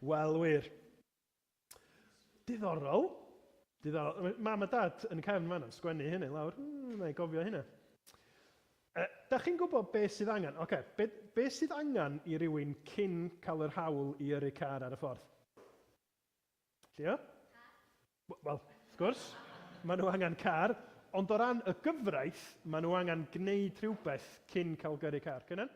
Wel, wir. Diddorol. Mam a dad yn cefn fan yn sgwennu hynny lawr. Na i gofio hynna. Da chi'n gwybod beth sydd angen? Beth sydd angen i rywun cyn cael yr hawl i yrru car ar y ffordd? Lio? Wel, wrth gwrs, maen nhw angen car, ond o ran y gyfraith, maen nhw angen gwneud rhywbeth cyn cael gyrru car. Cynan?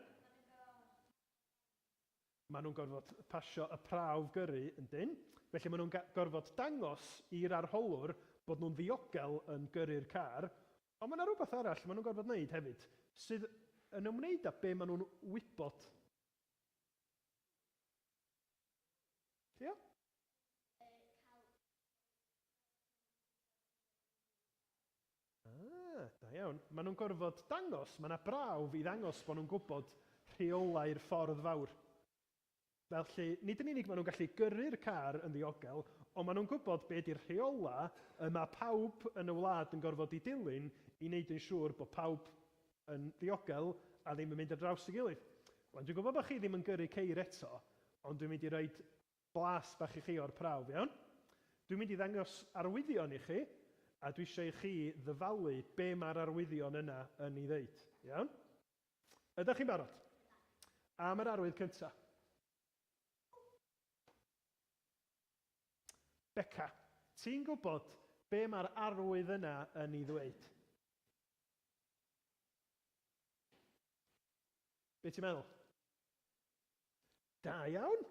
Maen nhw'n gorfod pasio y prawf gyrru yn dyn, felly maen nhw'n gorfod dangos i'r arholwr bod nhw'n ddiogel yn gyrru'r car, ond mae yna rhywbeth arall maen nhw'n gorfod wneud hefyd, sydd yn ymwneud â be maen nhw'n wybod. Ia? Da iawn. Maen nhw'n gorfod dangos, mae yna brawf i ddangos bod nhw'n gwybod rheolau'r ffordd fawr. Felly, nid yn unig maen nhw'n gallu gyrru'r car yn ddiogel, ond maen nhw'n gwybod beth yw'r rheola y mae pawb yn y wlad yn gorfod i dilyn i wneud yn siŵr bod pawb yn ddiogel a ddim yn mynd ar draws y gilydd. Wel, dwi'n gwybod bod chi ddim yn gyrru ceir eto, ond dwi'n mynd i roi blas bach i chi o'r prawf, iawn? Dwi'n mynd i ddangos arwyddion i chi, a dwi eisiau i chi ddyfalu be mae'r arwyddion yna yn ei ddeud, iawn? Ydych chi'n barod? Am yr arwydd cyntaf. Beca, ti'n gwybod be mae'r arwydd yna yn ei ddweud? Be ti'n meddwl? Da iawn.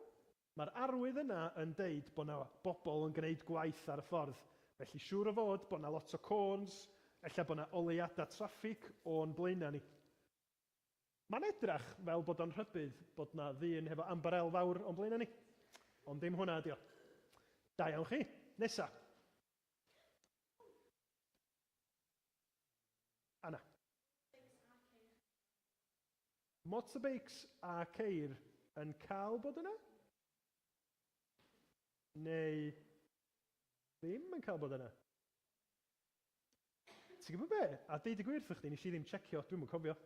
Mae'r arwydd yna yn deud bod yna bobl yn gwneud gwaith ar y ffordd. Felly siŵr o fod bod yna lot o côns, ella bod yna oleuadau traffig o'n blaenau ni. Mae'n edrach fel bod o'n rhybydd bod yna ddyn hefo ambarel fawr o'n blaenau ni. Ond dim hwnna ydi o. Da iawn chi. Nesa. Anna. Motorbikes a ceir yn cael bod yna? Neu ddim yn cael bod yna? Ti'n gwybod be? A deud y gwir wrthych chdi, nes i ddim checio, dwi'm yn cofio.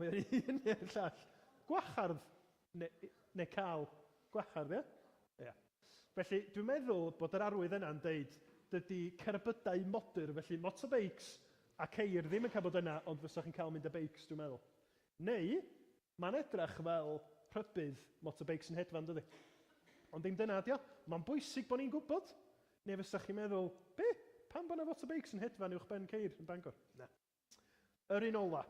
Mae'r un neu'r llall. Gwachardd neu cael gwachardd, ia? Ia. Felly, dwi'n meddwl bod yr arwydd yna'n deud dydy cerbydau modur, felly motorbikes a ceir ddim yn cael bod yna, ond fysach chi'n cael mynd y beics, dwi'n meddwl. Neu, mae'n edrach fel rhybydd motorbikes yn hedfan, dydy. Ond dim dyna, dio. Mae'n bwysig bod ni'n gwybod. Neu fysach chi'n meddwl, be? Pam bod yna motorbikes yn hedfan uwch ben ceir yn Bangor? Na. Yr un ola.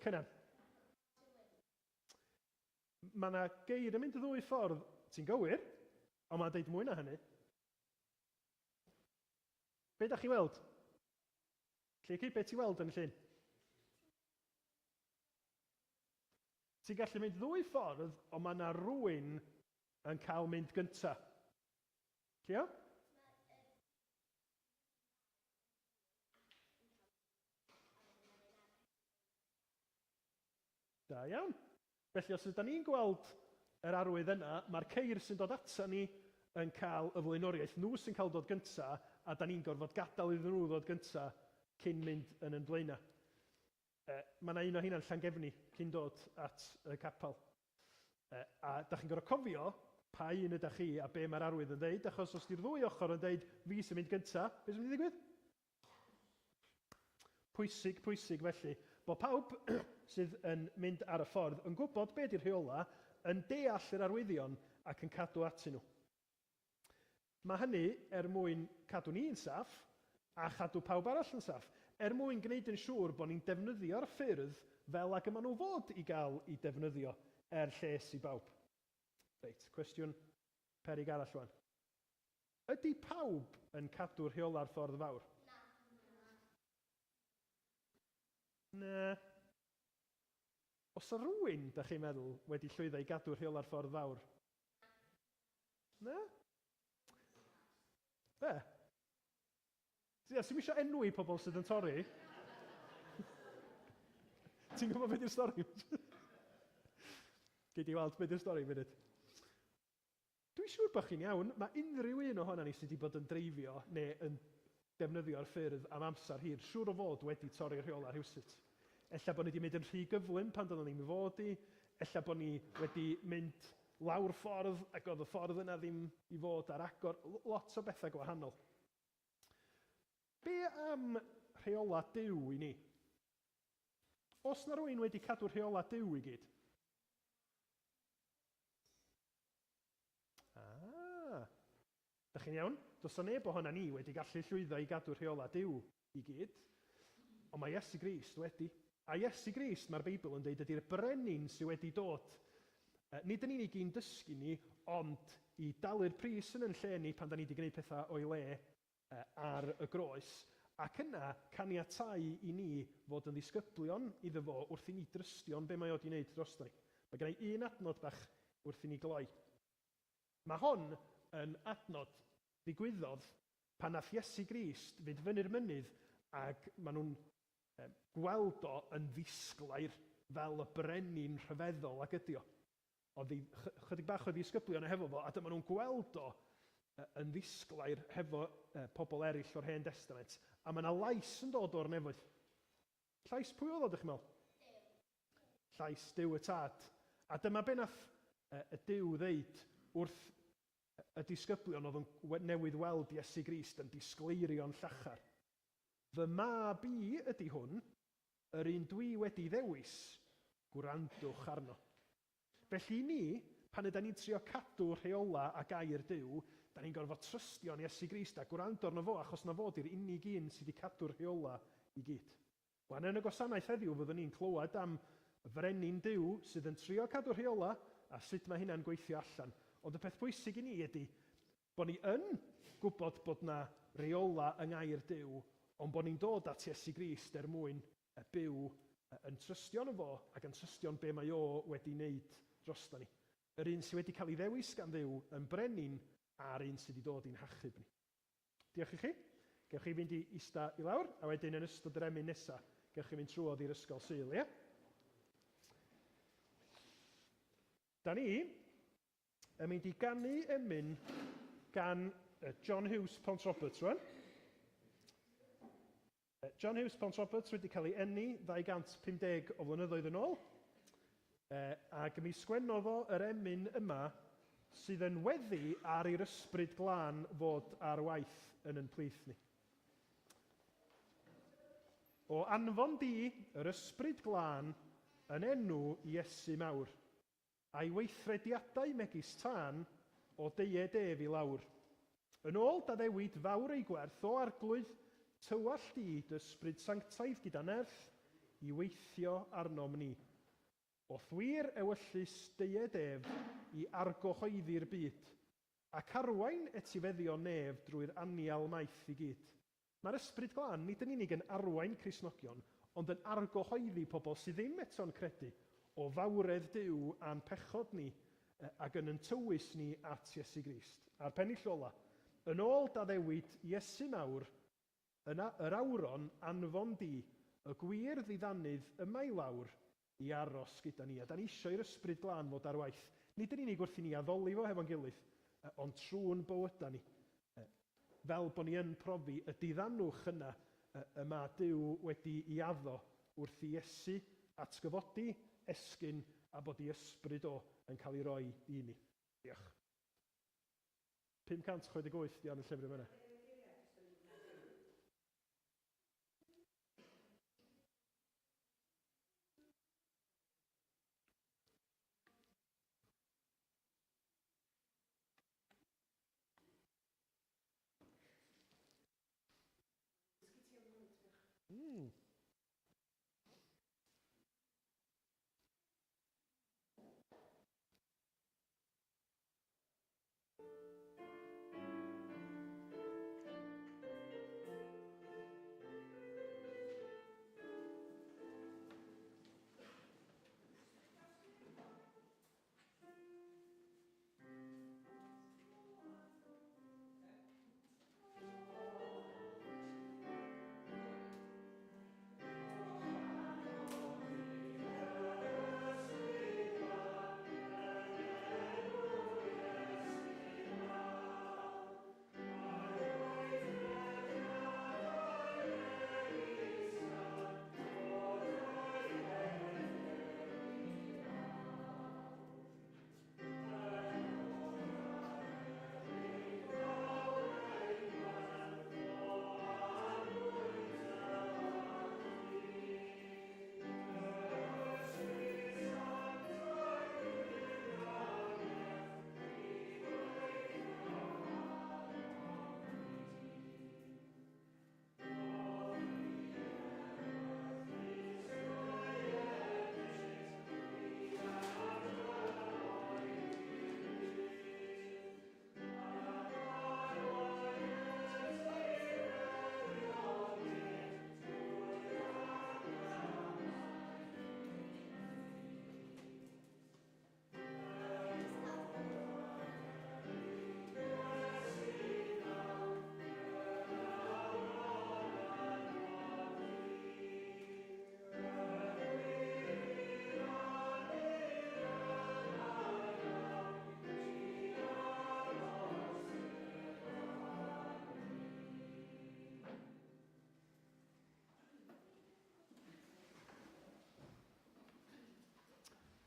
Cynan. Mae yna geir yn mynd y ddwy ffordd, ti'n gywir, ond mae'n deud mwy na hynny. Be da chi weld? Lle chi, be ti weld yn y llun? Ti'n gallu mynd ddwy ffordd, ond mae yna rhywun yn cael mynd gynta. Cio? Da iawn. Felly, os ydym ni'n gweld yr arwydd yna, mae'r ceir sy'n dod ata ni yn cael y flaenoriaeth. Nhw sy'n cael dod gynta, a da ni'n gorfod gadael iddyn nhw ddod gynta cyn mynd yn yn blaenau. Mae yna un o hynna'n Llangefni cyn dod at y capel. A da chi'n gorfod cofio pa un ydych chi a be mae'r arwydd yn dweud, achos os di'r ddwy ochr yn dweud fi sy'n mynd gynta, beth sy'n mynd i ddigwydd? Pwysig felly, bod pawb sydd yn mynd ar y ffordd yn gwybod beth yw'r rheola, yn deall yr arwyddion ac yn cadw atyn nhw. Mae hynny mwyn cadw ni'n saff a chadw pawb arall yn saff, mwyn gwneud yn siŵr bod ni'n defnyddio'r ffyrdd fel ac yma nhw fod i gael i defnyddio lles i bawb. Reit, cwestiwn peryg arall wan. Ydy pawb yn cadw'r rheola'r ffordd fawr? Na. Os o rywun, da chi'n meddwl, wedi llwyddo i gadw rheola'r ffordd fawr? Na? Be? Sy'n eisiau enwi pobl sydd yn torri? Ti'n gwybod beth yw'r stori? Gei di weld beth yw'r stori, munud. Dwi'n siŵr bod chi'n iawn, mae unrhyw un ohono ni sydd wedi bod yn dreifio neu yn defnyddio'r ffyrdd am amser hir, siŵr o fod wedi torri'r rheola rhywsut. Ella bod ni wedi mynd yn rhy gyflym pan doeddwn ni'n fod i. Ella bod ni wedi mynd lawr ffordd ac oedd y ffordd yna ddim i fod ar agor. Lot o bethau gwahanol. Be am rheola Duw i ni? Os na rwy'n wedi cadw rheola Duw i gyd? Da chi'n iawn? Does na neb ohona ni wedi gallu llwyddo i gadw rheola Duw i gyd, ond mae Iesu Grist wedi. A Iesu Grist, mae'r Beibl yn deud, ydy'r brenin sydd wedi dod. Nid yn unig i'n dysgu ni, ond i dalu'r pris yn lle ni pan da ni wedi gwneud pethau o'i le ar y groes, ac yna caniatáu i ni fod yn ddisgyblion iddo fo wrth i ni drystio'n be mae o wedi wneud drosto ni. Mae gen i un adnod bach wrth i ni gloi. Mae hon yn adnod ddigwyddodd pan nath Iesu Grist fynd fyny'r mynydd ac maen nhw'n gweld o yn ddisglair fel y brenin rhyfeddol ac ydi o. Oedd chydig bach o ddisgyblion hefo fo, a dyma nhw'n gweld o yn ddisglair hefo pobl eraill o'r Hen Testament, a mae yna lais yn dod o'r nefoedd. Llais pwy oedd o, dych chi'n meddwl? Llais Duw y Tad. A dyma be nath y Duw ddeud wrth y disgyblion oedd yn newydd weld Iesu Grist yn disgleirio'n llachar. Fy mab i ydy hwn, yr un dwi wedi ddewis, gwrandwch arno. Felly ni, pan ydyn ni'n trio cadw rheola a gair Duw, da ni'n gorfod trystio'n Iesu Grist a gwrando arno fo, achos na fod i'r unig un sydd wedi cadw'r rheola i gyd. Wan yn y gwasanaeth heddiw, fyddwn ni'n clywed am y frenin Duw sydd yn trio cadw rheola a sut mae hynna'n gweithio allan. Ond y peth bwysig i ni ydy bod ni yn gwybod bod na reola yng ngair Duw, ond bod ni'n dod at Iesu Grist mwyn byw yn trystio yn fo ac yn trystio'n be mae o wedi wneud drosto ni. Yr un sydd wedi cael ei ddewis gan Dduw yn brenin a'r un sydd wedi dod i'n hachub ni. Diolch i chi. Gewch chi fynd i ista i lawr, a wedyn yn ystod yr emyn nesaf, gewch chi fynd trwodd i'r ysgol Sul, ie? Da ni yn mynd i ganu emyn gan John Hughes Pont Roberts rwan. John Hughes Pont Roberts wedi cael ei enni 250 o flynyddoedd yn ôl, ac mi sgwennodd o yr emyn yma sydd yn weddi ar i'r ysbryd glân fod ar waith yn plith ni. O anfon di yr ysbryd glân yn enw Iesu Mawr, a'i weithrediadau megis tân o deied ef i lawr. Yn ôl daddewid fawr ei gwerth o arglwydd, tywall di ysbryd sanctaidd gyda nerth i weithio arnom ni. O thwyr ewyllus deied ef i argohoeddi'r byd, ac arwain etifeddio nef drwy'r anial maith i gyd. Mae'r ysbryd glân nid yn unig yn arwain Cristnogion, ond yn argohoeddi pobl sydd ddim eto'n credu o fawredd Duw a'n pechod ni ac yn tywys ni at Iesu Grist. A'r pennill ola, yn ôl daddewid Iesu Mawr, yr awron anfon di, y gwir ddiddannydd yma i lawr i aros gyda ni. A da ni eisiau ysbryd glân fod ar waith. Nid yn unig wrth i ni addoli fo hefo'n gilydd, ond trwy'n bywyda ni. Fel bod ni yn profi y diddannwch yna yma Duw wedi ei addo wrth i Iesu atgyfodi, esgyn a bod ei ysbryd o yn cael ei roi i ni. Diolch. 568 di ar y llyfr yma.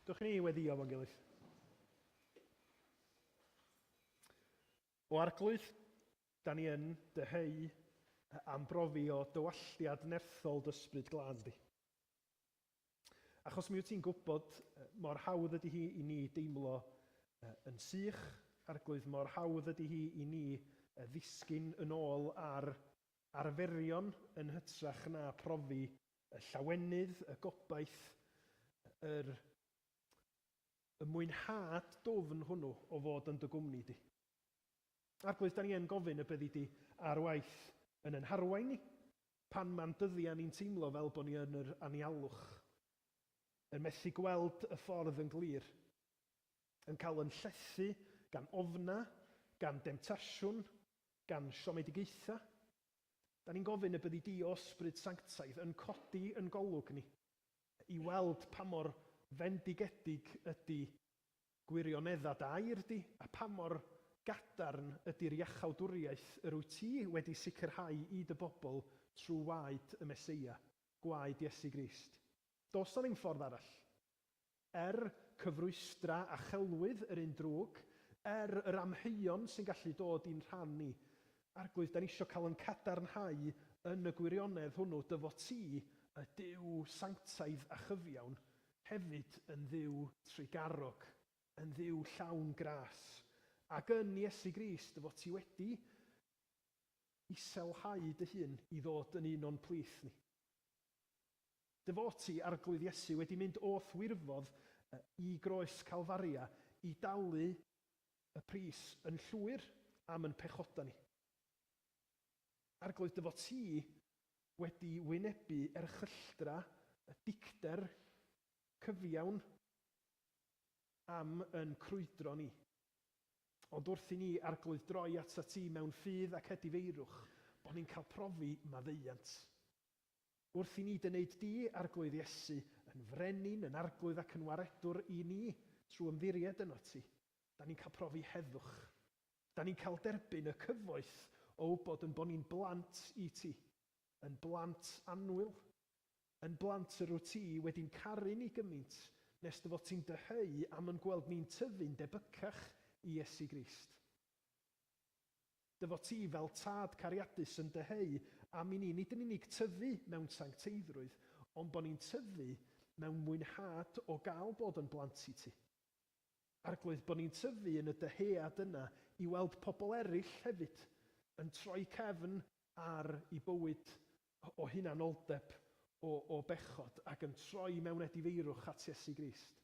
Dwch ni weddio fo'n gilydd. O arglwydd, da ni yn dyheu am brofi o dywalliad nerthol dysbryd glân di. Achos mi wyt ti'n gwybod mor hawdd ydy hi i ni deimlo yn sych, arglwydd mor hawdd ydy hi i ni ddisgyn yn ôl ar arferion yn hytrach na profi y llawenydd, y gobaith, y mwynhad dwfn hwnnw o fod yn dy gwmni di. Arglwydd, da ni yn gofyn y byddi di ar waith yn yn harwain ni, pan ma'n dyddiau ni'n teimlo fel bod ni yn yr anialwch, yn methu gweld y ffordd yn glir, yn cael yn llethu gan ofna, gan demtasiwn, gan siomedigaetha. Da ni'n gofyn y byddi di o ysbryd sanctaidd yn codi yn golwg ni, i weld pa mor fendigedig ydy gwirioneddau dair di, a pa mor gadarn ydy'r iachawdwriaeth yr wyt ti wedi sicrhau i dy bobl trwy waed y Meseia, gwaed Iesu Grist. Does na ddim ffordd arall. Cyfrwystra a chelwydd yr un drwg, yr amheuon sy'n gallu dod i'n rhan ni. Arglwydd, da ni eisiau cael yn cadarnhau yn y gwirionedd hwnnw dyfo ti, y Duw sanctaidd a chyfiawn, hefyd yn Dduw trigarog, yn Dduw llawn gras. Ac yn Iesu Grist, dyfo ti wedi iselhau dy hun i ddod yn un o'n plith ni. Dyfo ti, arglwydd Iesu, wedi mynd o'r wirfodd i groes Calfaria i dalu y pris yn llwyr am yn pechoda ni. Arglwydd, dyfo ti wedi wynebu erchylltra, y dicter cyfiawn am yn crwydro ni. Ond wrth i ni, arglwydd, droi at ti mewn ffydd ac edifeirwch, bod ni'n cael profi maddeuant. Wrth i ni dynneud di, arglwydd Iesu, yn frenin, yn arglwydd ac yn waredwr i ni trwy ymddiried yno ti, da ni'n cael profi heddwch. Da ni'n cael derbyn y cyfoeth o wybod yn bod ni'n blant i ti, yn blant annwyl, yn blant yr wyt ti wedi'n caru ni gymaint, nes dy fod ti'n dyheu am yn gweld ni'n tyfu'n debycach i Iesu Grist. Dy fod ti fel tad cariadus yn dyheu am i ni, nid yn unig tyfu mewn sancteiddrwydd, ond bod ni'n tyfu mewn mwynhad o gael bod yn blant i ti. Arglwydd, bod ni'n tyfu yn y dyhead yna i weld pobl eraill hefyd yn troi cefn ar ei bywyd o hunanoldeb, o bechod, ac yn troi mewn edifeirwch at Iesu Grist.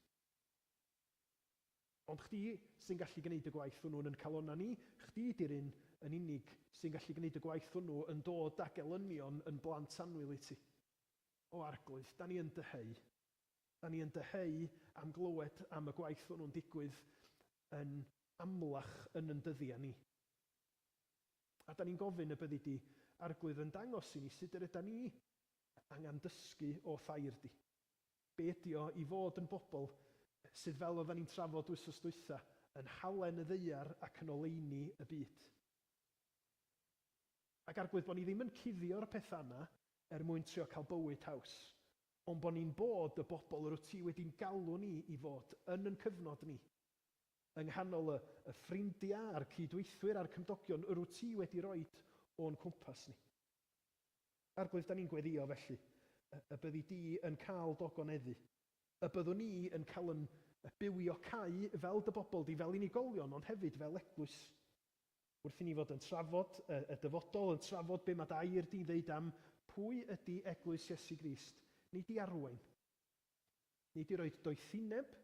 Ond chdi sy'n gallu gwneud y gwaith hwnnw yn calonna ni, chdi di'r un yn unig sy'n gallu gwneud y gwaith hwnnw yn dod ag elynion yn blant annwyl i ti. O arglwydd, da ni yn dyheu. Da ni yn dyheu am glywed am y gwaith hwnnw'n digwydd yn amlach yn dyddiau ni. A da ni'n gofyn y byddi di, arglwydd, yn dangos i ni sut ydyn ni angen dysgu o thair di. Be ydi o i fod yn bobl sydd fel oedden ni'n trafod wythnos dwytha, yn halen y ddeiar ac yn oleini y byd. Ac arglwydd, bod ni ddim yn cuddio'r pethau yna mwyn trio cael bywyd haws, ond bod ni'n bod y bobl yr wyt ti wedi'n galw ni i fod yn cyfnod ni, yng nghanol y ffrindiau a'r cydweithwyr a'r cymdogion yr wyt ti wedi roed o'n cwmpas ni. Arglwydd, da ni'n gweddio felly, y byddi di yn cael dogoneddu, y byddwn ni yn cael yn bywio cau fel dy bobl di, fel unigolion, ond hefyd fel eglwys. Wrth i ni fod yn trafod y dyfodol, yn trafod be mae dair di ddeud am pwy ydy eglwys Iesu Grist, nid i arwain, nid i roed doethineb,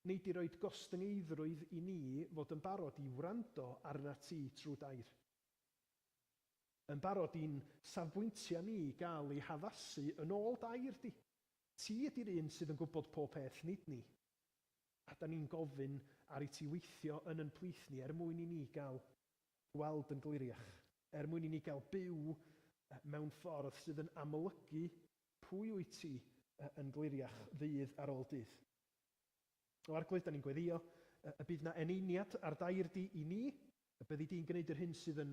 nid i roed gostyngeidrwydd i ni fod yn barod i wrando arna ti trwy dair. Yn barod i'n safbwyntiau ni gael ei haddasu yn ôl dair di. Ti ydy'r un sydd yn gwybod pob peth, nid ni. A da ni'n gofyn ar ei ti weithio yn plith ni mwyn i ni gael gweld yn gliriach, mwyn i ni gael byw mewn ffordd sydd yn amlygu pwy wyt ti yn gliriach ddydd ar ôl dydd. O arglwydd, da ni'n gweddio, y bydd na eneiniad ar dair di i ni, y byddi di'n gwneud yr hyn sydd yn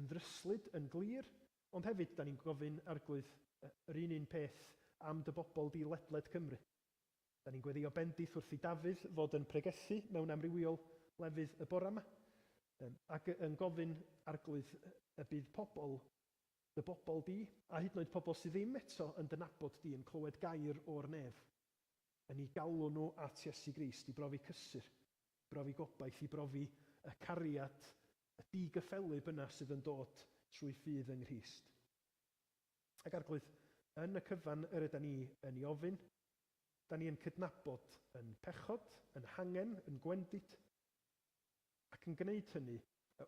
ddryslyd, yn glir, ond hefyd da ni'n gofyn, arglwydd, yr un peth am dy bobl di ledled Cymru. Da ni'n gweddio bendith wrth i Dafydd fod yn pregethu mewn amrywiol lefydd y bora yma, ac yn gofyn arglwydd y bydd dy bobl di, a hyd yn oed pobl sydd ddim eto yn dynabod di yn clywed gair o'r nef, yn ei galw nhw at Iesu Grist i brofi cysur, brofi gobaith, i brofi y cariad, y digyffelu byna sydd yn dod trwy ffydd yng Nghrist. Ac arglwydd, yn y cyfan yr ydyn ni yn ei ofyn, da ni yn cydnabod yn pechod, yn hangen, yn gwendid, ac yn gwneud hynny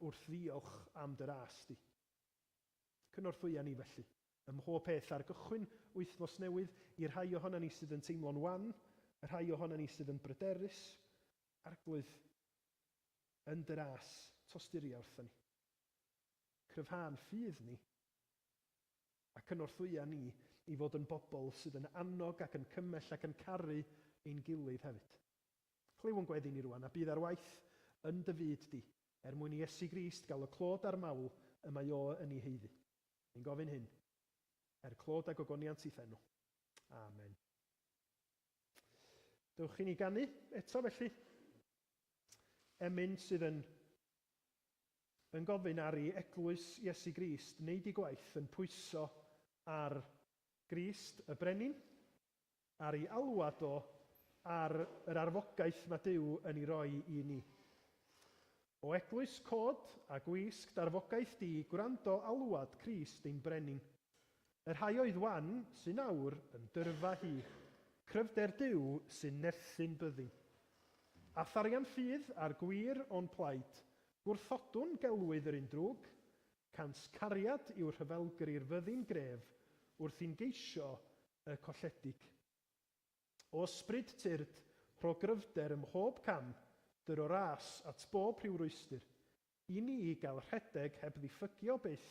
wrth ddiolch am dy ras di. Cynorthwya ni felly, ym mhob peth ar gychwyn wythnos newydd, i'r rhai ohonan ni sydd yn teimlo'n wan, y rhai ohonan ni sydd yn bryderus, arglwydd yn dy ras, tosturia wrthyn ni. Cryfhau'n ffydd ni, a cynorthwya ni i fod yn bobl sydd yn annog ac yn cymell ac yn caru ein gilydd hefyd. Chliw yn gweddi ni rwan, a bydd ar waith yn dy fyd di, mwyn i Iesu Grist gael y clod a'r mawl y mae o yn ei heiddi. Ni'n gofyn hyn, clod a gogoniant i thenw. Amen. Dewch i ni ganu eto felly. Emyn sydd yn gofyn ar ei eglwys Iesu Grist, wneud ei gwaith yn pwyso ar Grist y brenin, ar ei alwad o, ar yr arfogaeth mae Duw yn ei roi i ni. O eglwys cod a gwisg darfogaeth di, gwrando alwad Crist ein brenin. Yr rhai oedd wan sy'n awr yn dyrfa hi, cryfder Duw sy'n nerthyn byddin. A tharian ffydd a'r gwir o'n plaid, gwrthodwn gelwydd yr un drwg, cans cariad yw'r rhyfelgry'r fyddin gref, wrth i'n geisio y colledig. O ysbryd tyrd, rho gryfder ym mhob cam, dyr o ras at bob rhyw rwystyr, i ni gael rhedeg heb ddiffygio byth,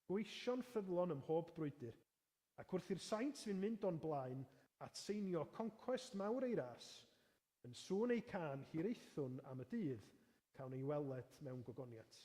gweision ffyddlon ym mhob brwydr, ac wrth i'r saint fi'n mynd o'n blaen at seinio conquest mawr ei ras, yn sŵn ei can hiraethwn am y dydd, cawn ei weled mewn gogoniant.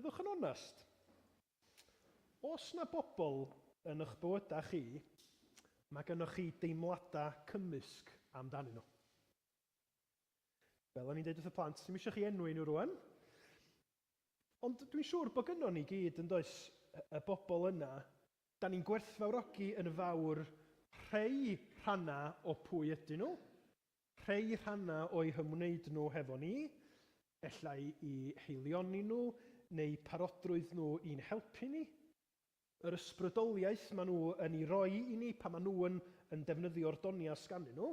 Byddwch yn onest, os na bobl yn eich bywydau chi, mae gennych chi deimladau cymysg amdanyn nhw. Fel o'n i'n deud wrth y plant, ddim eisiau chi enwi nhw rwan, ond dwi'n siŵr bod gynnon ni gyd yn does y bobl yna, da ni'n gwerthfawrogi yn fawr rhai rhannau o pwy ydyn nhw, rhai rhannau o'i hymwneud nhw hefo ni, ellai i heilioni nhw, neu parodrwydd nhw i'n helpu ni, yr ysbrydoliaeth maen nhw yn ei roi i ni pan maen nhw yn defnyddio'r doniau sgannyn nhw,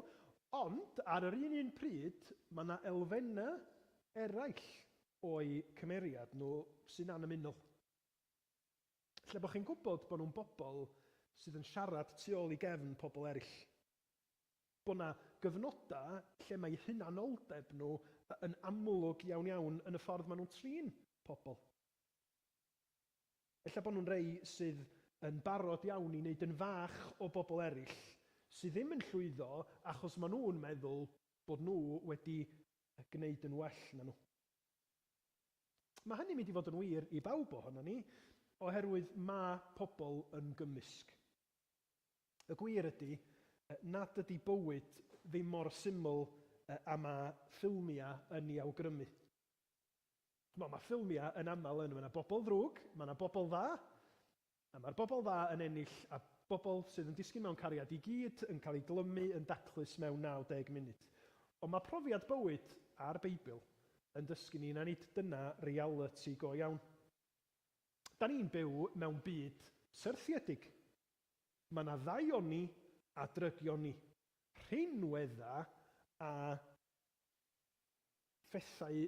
ond ar yr un pryd, mae yna elfennau eraill o'i cymeriad nhw sy'n anymunol. Lle bod chi'n gwybod bod nhw'n bobl sydd yn siarad tu ôl i gefn pobl eraill. Bod yna gyfnodau lle mae hunanoldeb nhw yn amlwg iawn yn y ffordd maen nhw'n trin pobl. Ella bod nhw'n rei sydd yn barod iawn i wneud yn fach o bobl eraill, sydd ddim yn llwyddo achos maen nhw'n meddwl bod nhw wedi gwneud yn well na nhw. Mae hynny'n mynd i fod yn wir i bawb ohono ni, oherwydd mae pobl yn gymysg. Y gwir ydy, nad ydy bywyd ddim mor syml a mae ffilmiau yn ei awgrymu. Mae ffilmiau yn aml yn yna bobl ddrwg, mae yna bobl dda, a mae'r bobl dda yn ennill, a bobl sydd yn disgyn mewn cariad i gyd yn cael ei glymu yn daclus mewn 90 munud. Ond mae profiad bywyd a'r Beibl yn dysgu ni na nid dyna reality go iawn. Da ni'n byw mewn byd syrthiedig. Mae yna ddaioni a drygioni, rhinweddau a phethau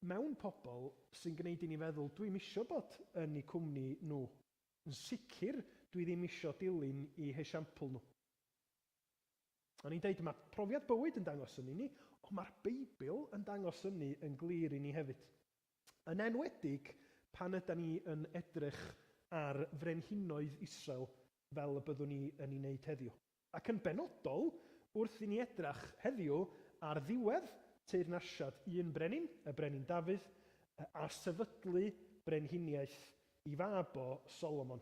mewn pobl sy'n gwneud i ni feddwl dwi'n isio bod yn eu cwmni nhw. Yn sicr, dwi ddim isio dilyn i hesiampl nhw. O'n i'n deud, mae profiad bywyd yn dangos hynny ni, ond mae'r Beibl yn dangos hynny yn glir i ni hefyd. Yn enwedig pan ydym ni yn edrych ar frenhinoedd Israel fel y byddwn ni yn ei wneud heddiw. Ac yn benodol, wrth i ni edrach heddiw ar ddiwedd teyrnasiad un brenin, y brenin Dafydd, a sefydlu brenhiniaeth i fab o Solomon.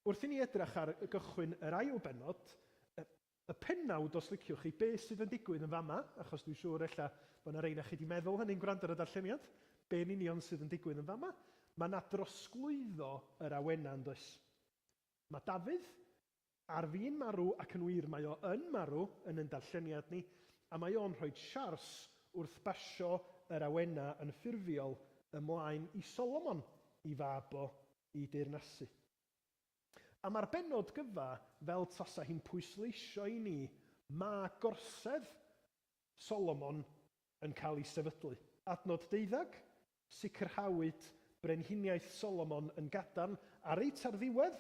Wrth i ni edrach ar gychwyn yr ail benod, y pennawd os liciwch chi, beth sydd yn digwydd yn fama, achos dwi'n siŵr ella bod yna rhain a chi wedi meddwl hynny'n gwrando ar y darlleniad, be'n union sydd yn digwydd yn fama, mae yna drosglwyddo yr awena yn does. Mae Dafydd ar fin marw ac yn wir mae o yn marw yn ein darlleniad ni, a mae o'n rhoi siars wrth basio yr awena yn ffurfiol ymlaen i Solomon i fab o i deyrnasu. A mae'r benod gyfa, fel tasa hi'n pwysleisio i ni, mae gorsedd Solomon yn cael ei sefydlu. Adnod 12, sicrhawyd brenhiniaeth Solomon yn gadarn, a reit ar ddiwedd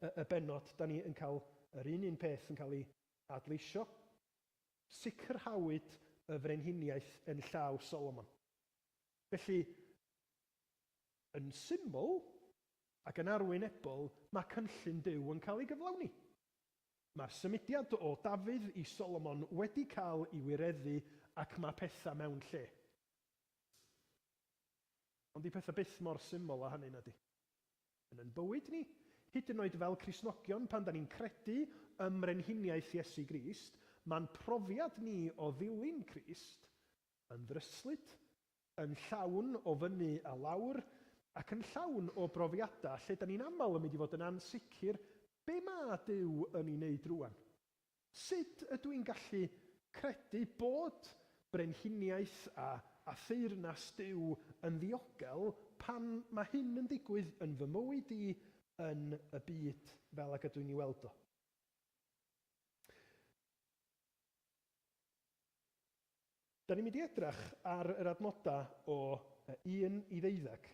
y benod, da ni yn cael yr un peth yn cael ei adleisio. Sicrhawyd y frenhiniaeth yn llaw Solomon. Felly, yn syml ac yn arwynebol, mae cynllun Duw yn cael ei gyflawni. Mae'r symudiad o Dafydd i Solomon wedi cael ei wireddu ac mae pethau mewn lle. Ond i pethau byth mor syml a hynny ydy. Yn ein bywyd ni, hyd yn oed fel Cristnogion pan da ni'n credu ym mrenhiniaeth Iesu Grist, mae'n profiad ni o ddilyn Crist yn ddryslyd, yn llawn o fyny a lawr, ac yn llawn o brofiadau lle da ni'n aml yn mynd i fod yn ansicr be mae Duw yn ei wneud rwan. Sut ydw i'n gallu credu bod brenhiniaeth a theyrnas Duw yn ddiogel pan mae hyn yn digwydd yn fy mywyd i yn y byd fel ag ydw i'n ei weld o. Da ni'n mynd i edrach ar yr adnodau o 1 i 12.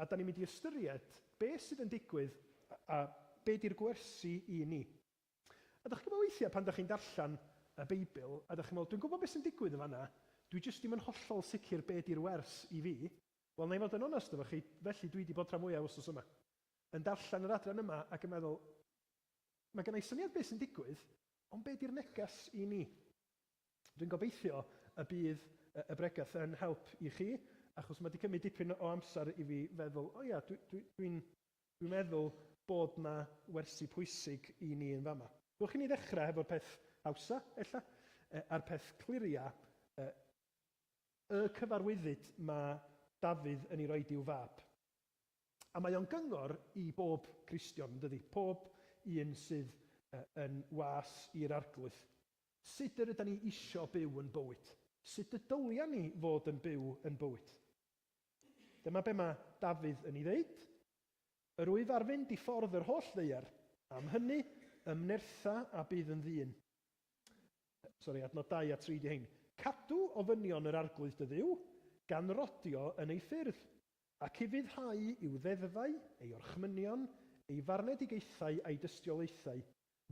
A da ni'n mynd i ystyried beth sydd yn digwydd a be di'r gwersi i ni. A da chi'n gwybod weithiau pan da chi'n darllen y Beibl, a da chi'n meddwl, dwi'n gwybod beth sy'n digwydd yn fanna, dwi jyst ddim yn hollol sicr be di'r wers i fi. Wel, na i fod yn onest efo chi, felly dwi wedi bod tra mwyaf wrthos yma. Yn darllen yr adran yma ac yn meddwl, mae gennau syniad beth sy'n digwydd, ond be di'r neges i ni? Dwi'n gobeithio y bydd y bregaeth yn help i chi achos mae wedi cymryd dipyn o amser i fi feddwl, dwi'n meddwl bod na wersi pwysig i ni yn fama. Rwy'ch chi ni ddechrau efo'r peth hawsa, ella, a'r peth cliria, y cyfarwyddyd mae Dafydd yn ei roed i'w fab. A mae o'n gyngor i bob Cristion, dydy, pob un sydd yn was i'r arglwydd. Sut ydyn ni isio byw yn bywyd? Sut y dylia ni fod yn byw yn bywyd? Dyma be mae Dafydd yn ei ddeud. Yr wyf ar fynd i ffordd yr holl ddeiar, am hynny ymnertha a bydd yn ddyn. Adnod 2 a 3 di hein. Cadw ofynion yr arglwydd dy Dduw, gan rodio yn ei ffyrdd, ac i fyddhau i'w ddeddfau, ei orchmynion, ei farnedigaethau a'i dystiolaethau,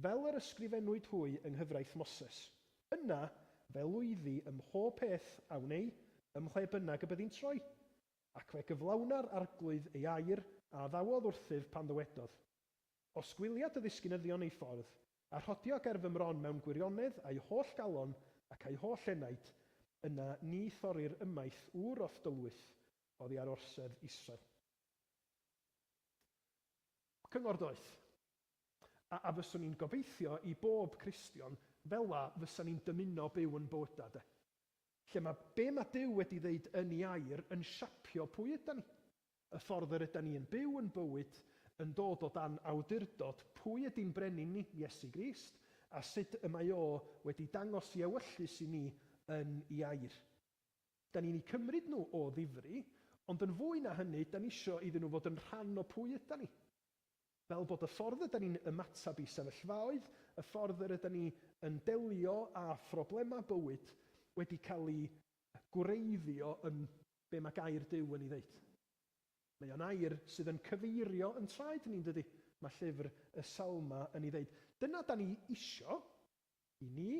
fel yr ysgrifennwyd hwy yng nghyfraith Moses. Yna, fel lwyddi ym mhob peth a wneu, ym lle bynnag y byddi'n troi, ac fe gyflawna'r arglwydd ei air a ddawodd wrthyf pan ddywedodd. Osgwiliad y ddisgynyddion ei ffordd, a rhodio ger fy mron mewn gwirionedd a'i holl galon ac a'i holl enaid, yna ni thorir ymaith w'r ofdylwyth oddi ar orsedd Israel. Cyngor doeth. A fyswn ni'n gobeithio i bob Cristion fela fyswn ni'n dymuno byw yn bywyda, de. Lle be mae Duw wedi ddeud yn ei air yn siapio pwy ydyn ni. Y ffordd yr ydyn ni yn byw yn bywyd yn dod o dan awdurdod pwy ydy'n brenin ni, Iesu Grist, a sut y mae o wedi dangos i ewyllus i ni yn ei air. Da ni'n ei cymryd nhw o ddifri, ond yn fwy na hynny, da ni isio iddyn nhw fod yn rhan o pwy ydyn ni. Fel bod y ffordd ydyn ni'n ymatab i sefyllfaoedd, y ffordd ydyn ni yn delio â phroblemau bywyd wedi cael ei gwreiddio yn be mae gair Duw yn ei ddeud. Mae o'n air sydd yn cyfeirio yn traed ni'n dydy. Mae llyfr y Salma yn ei ddeud. Dyna da ni isio i ni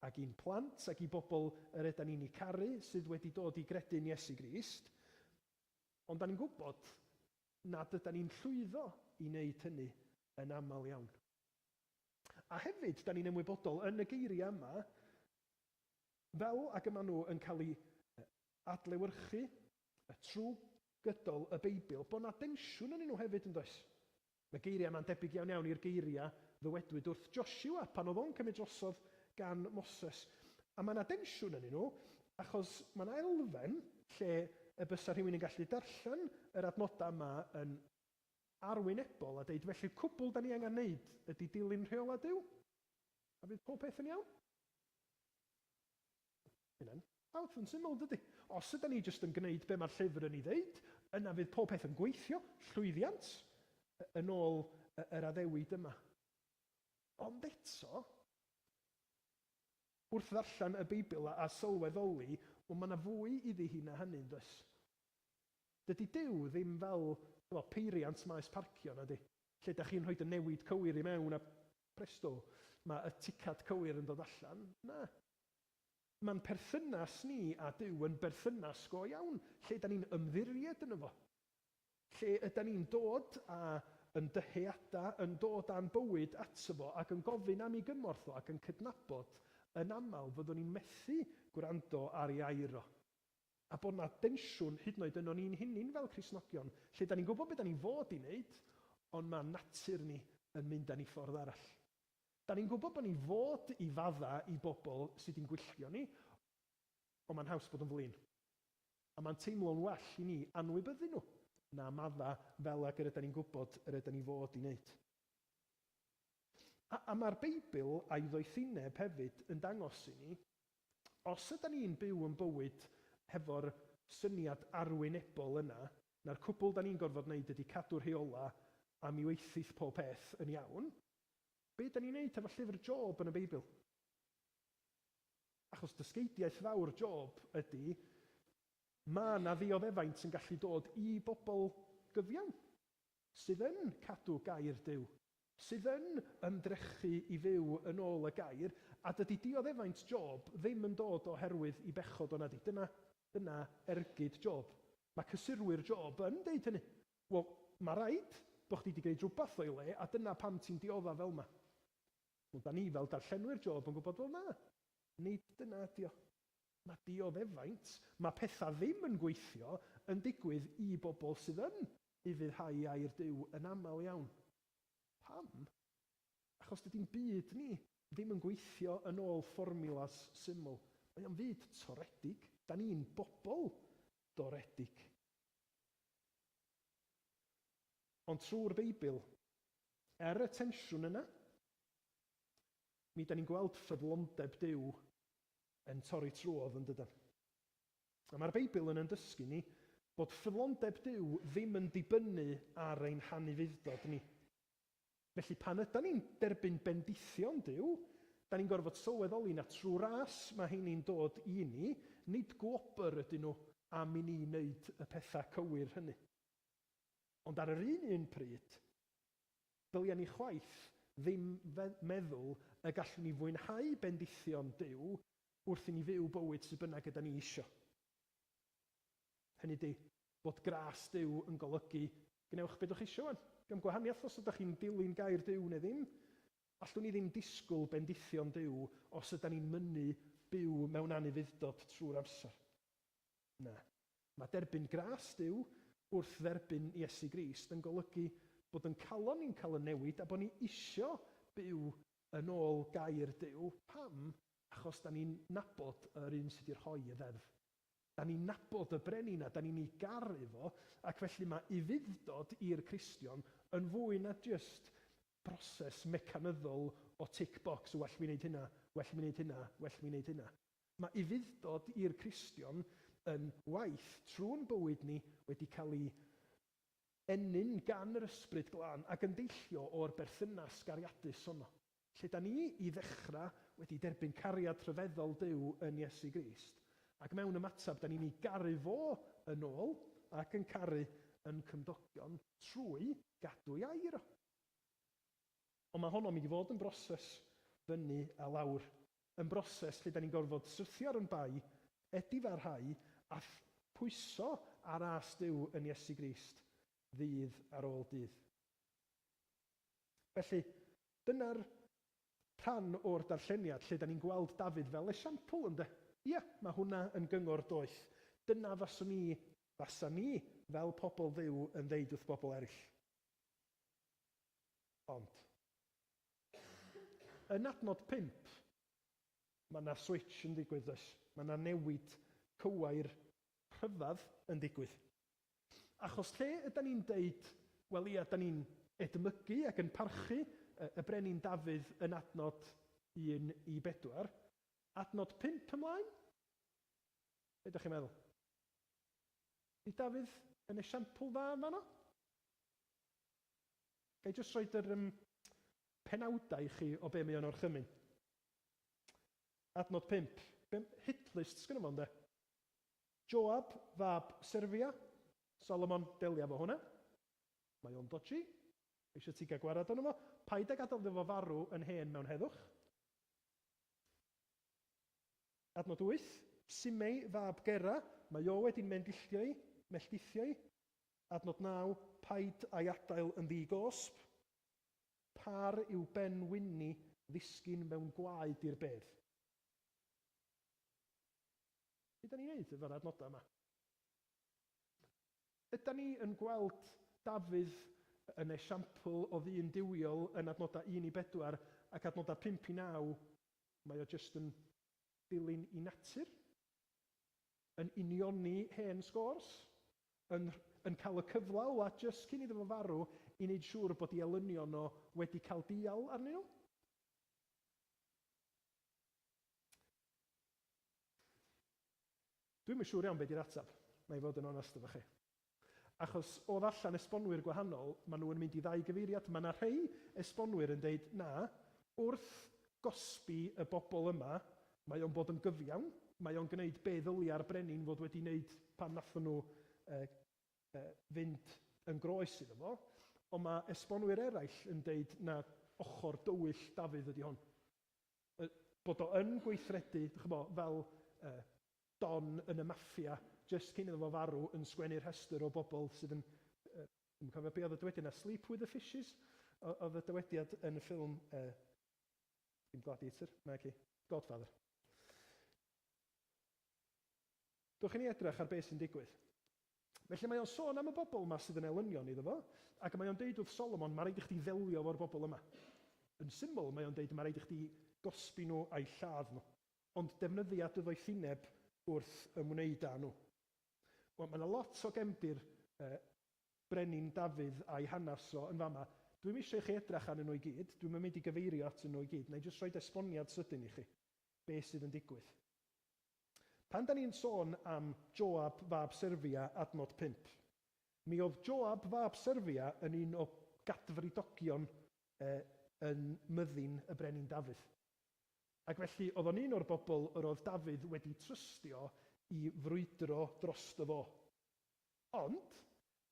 ac i'n plant ac i bobl yr ydyn ni'n ei caru sydd wedi dod i gredu'n Iesu Grist. Ond da ni'n gwybod nad ydyn ni'n llwyddo i wneud hynny yn aml iawn. A hefyd, da ni'n ymwybodol yn y geiriau yma, fel ac yma nhw yn cael ei adlewyrchu trwy gydol y Beibl, bod na densiwn yn nhw hefyd yn does. Mae geiriau yma'n debyg iawn i'r geiriau ddywedwyd wrth Joshua pan oedd o'n cymryd drosodd gan Moses. A mae yna densiwn yn nhw, achos mae yna elfen lle y bysa rhywun yn gallu darllen yr adnodau yma yn arwynebol a deud, felly cwbl da ni angen wneud ydy dilyn rheola Duw? A fydd pob peth yn iawn? Hynna'n hawdd yn syml, dydy. Os ydyn ni jyst yn gwneud be mae'r llyfr yn ei ddeud, yna fydd pob peth yn gweithio, llwyddiant, yn ôl yr addewid yma. Ond eto, wrth ddarllen y Beibl a sylweddoli, mae yna fwy iddi hi na hynny'n does. Dydy Duw ddim fel peiriant maes parcio na di. Lle da chi'n rhoi y newid cywir i mewn a presto, mae y ticad cywir yn dod allan. Na. Mae'n perthynas ni a Duw yn berthynas go iawn, lle da ni'n ymddiried yn efo. Lle ydyn ni'n dod a yn dyheada, yn dod a'n bywyd ato fo ac yn gofyn am ei gymorth o ac yn cydnabod yn aml fyddwn ni'n methu gwrando ar ei air o. A bod na densiwn hyd yn oed yn o'n ni'n hunin fel Cristnogion, lle da ni'n gwybod beth da ni'n fod i wneud, ond mae natur ni yn mynd â ni ffordd arall. Da ni'n gwybod bod ni'n fod i fadda i bobl sydd yn gwylltio ni, ond mae'n haws bod yn flin. A mae'n teimlo'n well i ni anwybyddu nhw na madda fel ag yr ydyn ni'n gwybod yr ydyn ni fod i wneud. A mae'r Beibl a'i ddoethineb hefyd yn dangos i ni, os ydyn ni'n byw yn bywyd hefo'r syniad arwynebol yna, na'r cwbl da ni'n gorfod wneud ydy cadw rheola a mi weithydd pob peth yn iawn, be da ni'n wneud efo llyfr Job yn y Beibl? Achos dysgeidiaeth fawr Job ydy, mae na ddioddefaint sy'n gallu dod i bobl gyfiawn, sydd yn cadw gair Duw, sydd yn ymdrechu i fyw yn ôl y gair, a dydy dioddefaint Job ddim yn dod oherwydd i bechod o'na di. Dyna ergyd Job. Mae cysurwyr Job yn deud hynny. Wel, mae rhaid bod chdi wedi gwneud rhywbeth o'i le, a dyna pam ti'n diodda fel yma. Wel, da ni fel darllenwyr Job yn gwybod, wel na, nid dyna ydi o. mae dioddefaint, mae pethau ddim yn gweithio yn digwydd i bobl sydd yn ufuddhau air Duw yn aml iawn. Pam? Achos dydy'n byd ni ddim yn gweithio yn ôl fformulas syml. Mae o'n fyd toredig. Da ni'n bobl doredig. Ond trwy'r Beibl, y tensiwn yna, mi da ni'n gweld ffyddlondeb Duw yn torri trwodd yn dydyn. A mae'r Beibl yn dysgu ni bod ffyddlondeb Duw ddim yn dibynnu ar ein hanufuddod ni. Felly pan ydyn ni'n derbyn bendithion Duw, da ni'n gorfod sylweddoli na trwy ras mae heini'n dod i ni, nid gwobr ydyn nhw am i ni wneud y pethau cywir hynny. Ond ar yr un pryd, dyliau ni chwaith ddim meddwl y gallwn ni fwynhau bendithion Duw wrth i ni fyw bywyd sydd bynnag ydyn ni isio. Hynny di, bod gras Duw yn golygu, gnewch beth ydych isio wan. Gym gwahaniaeth os ydych chi'n dilyn gair Duw neu ddim. Allwn ni ddim disgwyl bendithion Duw os ydyn ni'n mynnu byw mewn anufuddod trwy'r amser. Na. Mae derbyn gras Duw wrth dderbyn Iesu Grist yn golygu bod yn calon ni'n cael y newid a bod ni isio byw yn ôl gair Duw. Pam? Achos da ni'n nabod yr un sydd i'r rhoi y ddeddf. Da ni'n nabod y brenin a da ni'n ei garu fo, ac felly mae ufuddod i'r Cristion yn fwy na just broses mecanyddol o tick box, well mi wneud hynna, well mi wneud hynna, well mi wneud hynna. Mae ufuddod i'r Cristion yn waith trwy'n bywyd ni wedi cael ei ennyn gan yr ysbryd glân ac yn deillio o'r berthynas gariadus honno. Lle da ni i ddechrau wedi derbyn cariad rhyfeddol Duw yn Iesu Grist, ac mewn ymatab da ni'n ei garu fo yn ôl ac yn caru yn cymdogion trwy gadw ei air o. Ond mae honno'n mynd i fod yn broses fyny a lawr, yn broses lle da ni'n gorfod syrthio ar yn bai, edifarhau a pwyso ar as Duw yn Iesu Grist ddydd ar ôl dydd. Felly, dyna'r rhan o'r darlleniad lle da ni'n gweld Dafydd fel esiampl ynde. Ie, mae hwnna yn gyngor doeth. Dyna fasa ni fel pobl Dduw yn ddeud wrth bobl eraill. Ond, yn adnod 5, mae yna switch yn digwydd does. Mae yna newid cywair rhyfedd yn digwydd. Achos lle ydyn ni'n deud, wel ia, ydyn ni'n edmygu ac yn parchu y brenin Dafydd yn adnod 1 i 4, adnod 5 ymlaen? Be ydych chi'n meddwl? Ydy Dafydd yn esiampl dda yn fanno? Gai jyst roed yr penawdau i chi o be mae o'n orchymyn. Adnod 5. Hitlist sgynno fo ynde? Joab fab Serfia. Solomon delia fo hwnna. Mae o'n dodgy. Eisiau ti gael gwarad o'n fo. Paid a gadael fo farw yn hen mewn heddwch. Adnod 8. Simei fab Gera. Mae o wedi'n melltithiau. Adnod 9. Paid a'i adael yn ddigosb. Par yw ben wyni ddisgyn mewn gwaed i'r bedd. Be da ni'n neud efo'r adnodau yma? Ydyn ni yn gweld Dafydd yn esiampl o ddyn diwiol yn adnodau 1 i 4 ac adnodau 5 i 9, mae o jyst yn dilyn i natur, yn unioni hen sgors, yn cael y cyfle o jyst cyn iddo fo farw i wneud siŵr bod ei elynion o wedi cael dial arnyn nhw. Dwi'm yn siŵr iawn beth i'r atab, mae i fod yn onest efo chi. Achos o allan esbonwyr gwahanol, maen nhw yn mynd i ddau gyfeiriad. Mae yna rhai esbonwyr yn deud, na, wrth gosbi y bobl yma, mae o'n bod yn gyfiawn, mae o'n gwneud be ddylia'r brenin fod wedi wneud pan nathon nhw fynd yn groes iddo fo, ond mae esbonwyr eraill yn deud na ochr dywyll Dafydd ydi hon. Bod o yn gweithredu, fel Don yn y maffia, jyst cyn iddo fo farw yn sgwennu'r rhestr o bobl sydd yn, dwi'n cofio be oedd y dywediad yna, Sleep with the Fishes, oedd y dywediad yn y ffilm, dim Gladiator, Godfather. Dwch i ni edrych ar beth sy'n digwydd. Felly mae o'n sôn am y bobl yma sydd yn elynion iddo fo, ac mae o'n deud wrth Solomon, mae rhaid i chdi ddelio efo'r bobl yma. Yn syml, mae o'n deud, mae rhaid i chdi gosbi nhw a'i lladd nhw, ond defnyddia dy ddoethineb wrth ymwneud â nhw. Wel, mae yna lot o gefndir brenin Dafydd a'i hanes o yn fama. Dwi'n eisiau i chi edrych arnyn nhw i gyd, dwi'n mynd i gyfeirio atyn nhw i gyd, neu jyst rhoi esboniad sydyn i chi, beth sydd yn digwydd. Pan da ni'n sôn am Joab fab Serfia adnod 5, mi oedd Joab fab Serfia yn un o gadfridogion yn myddin y brenin Dafydd. Ac felly oedd o'n un o'r bobl yr oedd Dafydd wedi trystio i frwydro drosto fo. Ond,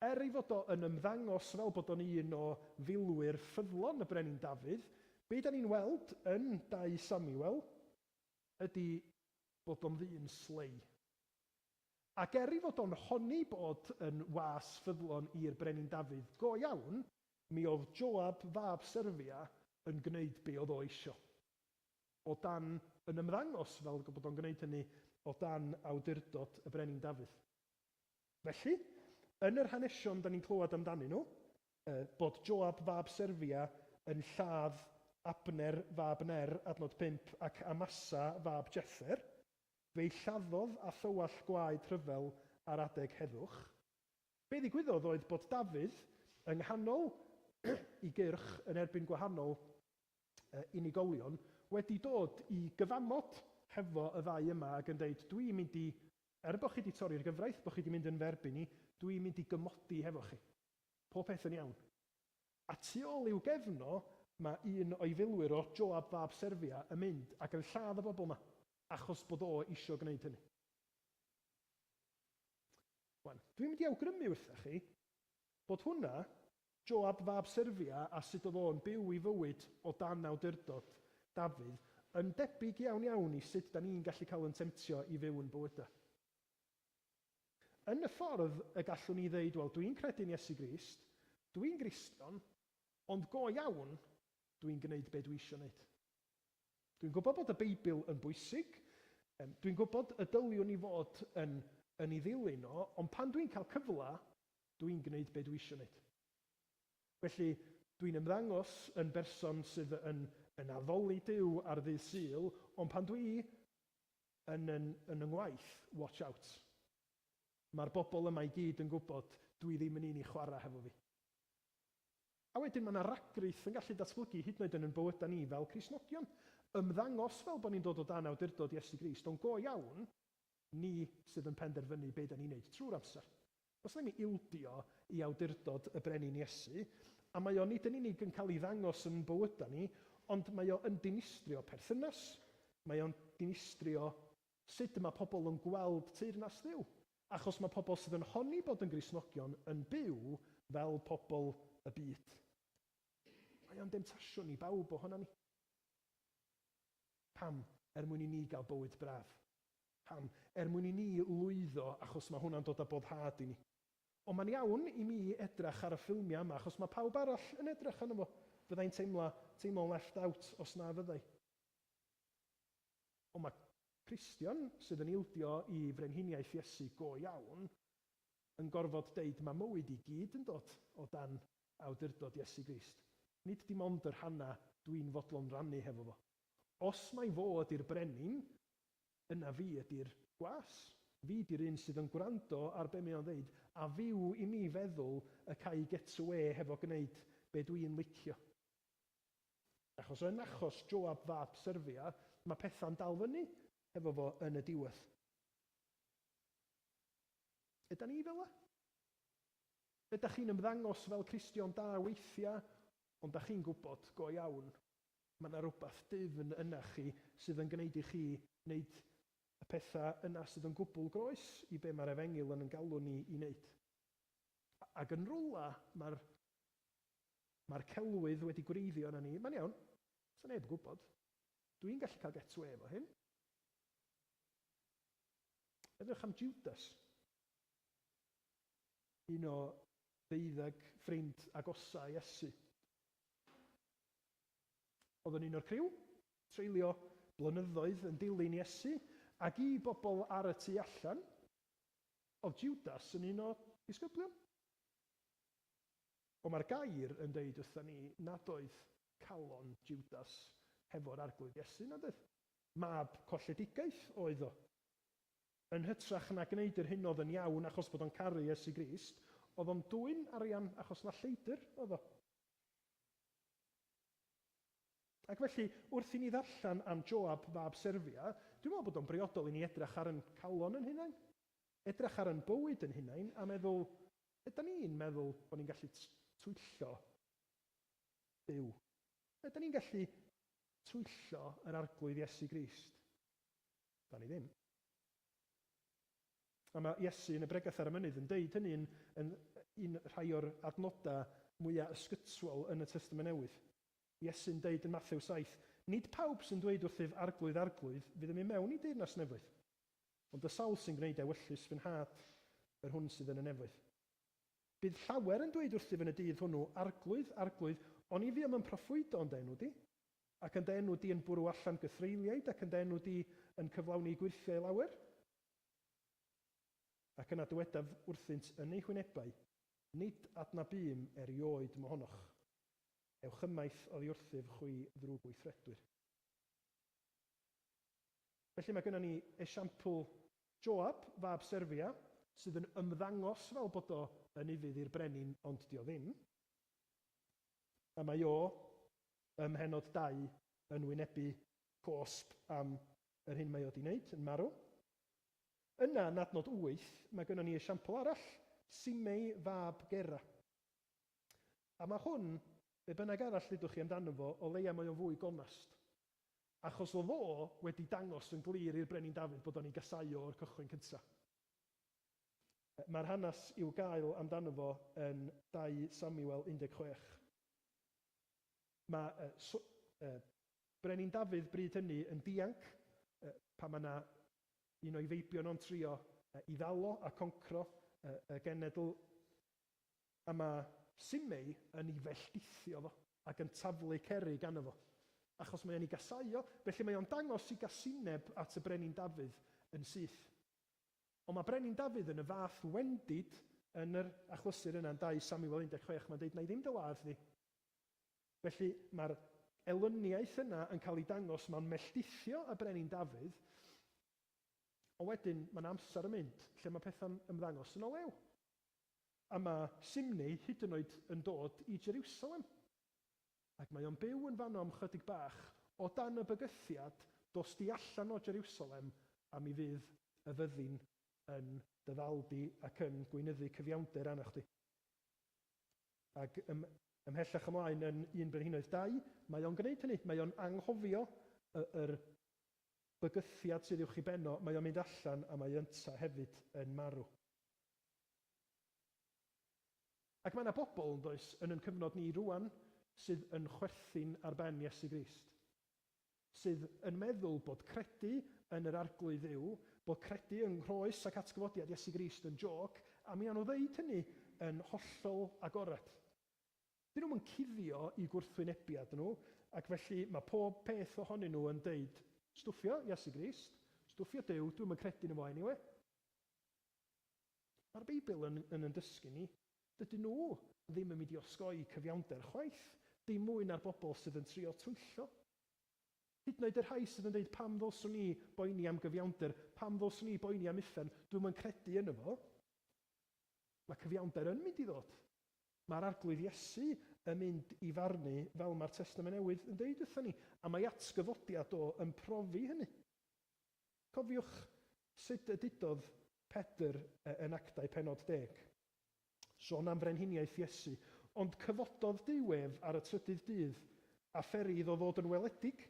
ei fod o yn ymddangos fel bod o'n un o filwyr ffyddlon y brenin Dafydd, be da ni'n weld yn 2 Samuel ydy bod o'n ddyn slei. Ac ei fod o'n honni bod yn was ffyddlon i'r brenin Dafydd go iawn, mi oedd Joab fab Serfia yn gwneud be oedd o eisio. O dan yn ymddangos fel bod o'n gwneud hynny o dan awdurdod y brenin Dafydd. Felly, yn yr hanesion da ni'n clywed amdanyn nhw, bod Joab fab Serfia yn lladd Abner fab Ner adnod 5 ac Amasa fab Jether, fe lladdodd a thywall gwaed rhyfel ar adeg heddwch. Be ddigwyddodd oedd bod Dafydd yng nghanol i gyrch yn erbyn gwahanol unigolion wedi dod i gyfamod hefo y ddau yma ac yn dweud, dwi'n mynd i, bod chi wedi torri'r gyfraith, bod chi wedi mynd yn ferbyn ni, dwi'n mynd i gymodi hefo chi. Pob peth yn iawn. A tu ôl i'w gefno, mae un o'i filwyr o Joab fab Serfia yn mynd ac yn lladd y bobl yma, achos bod o isio gwneud hynny. Dwi'n mynd i awgrymu wrthych chi bod hwnna, Joab fab Serfia a sut oedd o'n byw i fywyd o dan awdurdod Dafydd, yn debyg iawn i sut da ni'n gallu cael yn temtio i fyw yn bywydau. Yn y ffordd y gallwn ni ddeud, wel, dwi'n credu'n Iesu Grist, dwi'n Gristion, ond go iawn, dwi'n gwneud be dwi eisiau gwneud. Dwi'n gwybod bod y Beibl yn bwysig, dwi'n gwybod y dyliwn ni fod yn ei ddilyn o, ond pan dwi'n cael cyfle, dwi'n gwneud be dwi eisiau gwneud. Felly, dwi'n ymddangos yn berson sydd yn addoli Duw ar ddydd Sul, ond pan dwi yn yngwaith, watch out. Mae'r bobl yma i gyd yn gwybod dwi ddim yn un i chwarae hefo fi. A wedyn mae yna ragryth yn gallu datblygu hyd yn oed yn ein bywydau ni fel Cristnogion. Ymddangos fel bod ni'n dod o dan awdurdod Iesu Grist, ond go iawn, ni sydd yn penderfynu be da ni'n neud trwy'r amser. Os ddim i ildio i awdurdod y brenin Iesu, a mae o nid yn unig yn cael ei ddangos yn bywydau ni, ond mae o yn dinistrio perthynas, mae o'n dinistrio sut mae pobl yn gweld teyrnas Dduw, achos mae pobl sydd yn honni bod yn Gristnogion yn byw fel pobl y byd. Mae o'n demtasiwn i bawb ohona ni. Pam? Mwyn i ni gael bywyd braf. Pam? Mwyn i ni lwyddo achos mae hwnna'n dod â boddhad i ni. Ond mae'n iawn i mi edrych ar y ffilmiau yma achos mae pawb arall yn edrych arno fo. Fyddai'n teimlo left out os na fyddai. Ond mae Cristion sydd yn ildio i frenhiniaeth Iesu go iawn yn gorfod deud mae mywyd i gyd yn dod o dan awdurdod Iesu Grist. Nid dim ond yr hana dwi'n fodlon rannu hefo fo. Os mae fo ydy'r brenin, yna fi ydy'r gwas. Fi ydy'r un sydd yn gwrando ar be mae o'n ddeud, a fyw i mi feddwl y cael get away hefo gwneud be dwi'n licio. Achos yn achos Joab fab Serfia, mae pethau'n dal fyny hefo fo yn y diwedd. Ydyn ni fel e? Ydych chi'n ymddangos fel Cristion da weithiau, ond ydych chi'n gwybod go iawn, mae yna rhywbeth dyfn yna chi sydd yn gwneud i chi wneud y pethau yna sydd yn gwbl groes i be mae'r Efengil yn galw ni i wneud. Ac yn rwla, mae'r celwydd wedi gwreiddio yna ni. Mae'n iawn, sa'n neb gwybod. Dwi'n gallu cael get away efo hyn. Edrych am Judas. Un o 12 ffrind agosa Iesu. Oedd yn un o'r criw, treulio blynyddoedd yn dilyn Iesu, ac i bobl ar y tu allan, oedd Judas yn un o disgyblion. Ond mae'r gair yn deud wrthyn ni nad oedd calon Judas hefo'r arglwydd Iesu nad oedd. Mab colledigaeth oedd o. Yn hytrach na gwneud yr hyn oedd yn iawn achos bod o'n caru Iesu Grist, oedd o'n dwyn arian achos na lleidr oedd o. Ac felly, wrth i ni ddarllen am Joab fab Serfia, dwi'n meddwl bod o'n briodol i ni edrych ar yn calon yn hunain, edrych ar yn bywyd yn hunain, a meddwl, ydyn ni'n meddwl bod ni'n gallu twyllo Duw? Ydyn ni'n gallu twyllo yr arglwydd Iesu Grist? Da ni ddim. A mae Iesu yn y bregaeth ar y mynydd yn deud hynny yn un rhai o'r adnodau mwyaf ysgytwol yn y Testament Newydd. Iesu'n deud yn Mathew 7, nid pawb sy'n dweud wrthyf arglwydd, fydd yn mynd mewn i deyrnas nefoedd. Ond y sawl sy'n gwneud ewyllus fy nhad, yr hwn sydd yn y nefoedd. Bydd llawer yn dweud wrthyf yn y dydd hwnnw, arglwydd, ond i fi am yn proffwydo yn denw di, ac yn denw di yn bwrw allan gythreiliaid, ac yn denw di yn cyflawni gwirthiau lawer. Ac yna dywedaf wrthynt yn ei hwynebau, nid adna bym erioed mohonoch. Ewch ymaith oddi wrthyf chwi ddrwg gweithredwyr. Felly mae gennym ni esiampl Joab, fab Serfia, sydd yn ymddangos fel bod o yn ifydd i'r brenin, ond dio ddim. A mae o ym Mhenod 2 yn wynebu cosb am yr hyn mae o wedi wneud, yn marw. Yna, yn adnod 8, mae gennym ni esiampl arall, Simei fab Gera. A mae hwn, be bynnag arall ddudwch chi amdano fo, o leia mae o'n fwy gonast. Achos oedd o wedi dangos yn glir i'r brenin Dafydd bod o'n ei gasau o'r cychwyn cyntaf. Mae'r hanes i'w gael amdano fo yn 2 Samuel 16. Mae brenin Dafydd bryd hynny yn dianc, pan mae yna un o'i feibion o'n trio i ddalo a concro y genedl, a mae Simei yn ei felltithio fo ac yn taflu cerig arno fo, achos mae o'n ei gasau o, felly mae o'n dangos i gasineb at y brenin Dafydd yn syth. Ond mae brenin Dafydd yn y fath wendid yn yr achlysur yna yn 2 Samuel 16, mae'n deud, na i ddim dy ladd di. Felly mae'r elyniaeth yna yn cael ei dangos, mae'n melltithio y brenin Dafydd, ond wedyn mae'n amser yn mynd, lle mae pethau'n ymddangos yn o lew. A mae Simnei hyd yn oed yn dod i Jerusalem. Ac mae o'n byw yn fanno am chydig bach, o dan y bygythiad, dos di allan o Jerusalem, a mi fydd y fyddin yn dyfaldi ac yn gweinyddu cyfiawnder arnoch chdi. Ac ymhellach ymlaen yn 1 Brenhinoedd 2, mae o'n gwneud hynny, mae o'n anghofio yr bygythiad sydd uwch i benno, mae o'n mynd allan a mae ynta hefyd yn marw. Ac mae yna bobl, does, yn cyfnod ni rwan, sydd yn chwerthin ar ben Iesu Grist. Sydd yn meddwl bod credu yn yr arglwydd Dduw, bod credu yn nghrôs ac atgyfodiad Iesu Grist yn joc, a mi a'n o ddeud hynny yn hollol agored. Dyn nhw'n cuddio i gwrthwynebiad nhw, ac felly mae pob peth ohonyn nhw yn deud, stwffio Iesu Grist, stwffio Duw, dwi'n credu yn y fo anyway. Mae'r Beibl yn dysgu ni, dydyn nhw ddim yn mynd i osgoi cyfiawnder chwaith, dim mwy na'r bobl sydd yn trio twyllo. Hyd yn oed yr rhai sydd yn dweud pam ddylswn ni boeni am gyfiawnder, pam ddylswn ni boeni am uffen, dwi'n credu yno fo. Mae cyfiawnder yn mynd i ddod. Mae'r arglwydd Iesu yn mynd i farnu fel mae'r Testament Newydd yn deud wrthyn ni, a mae atgyfodiad o yn profi hynny. Cofiwch sut ydydodd Pedr yn Actau Pennod 10. Sôn am frenhiniaeth Iesu, ond cyfododd diwedd ar y trydydd dydd a pherydd o ddod yn weledig.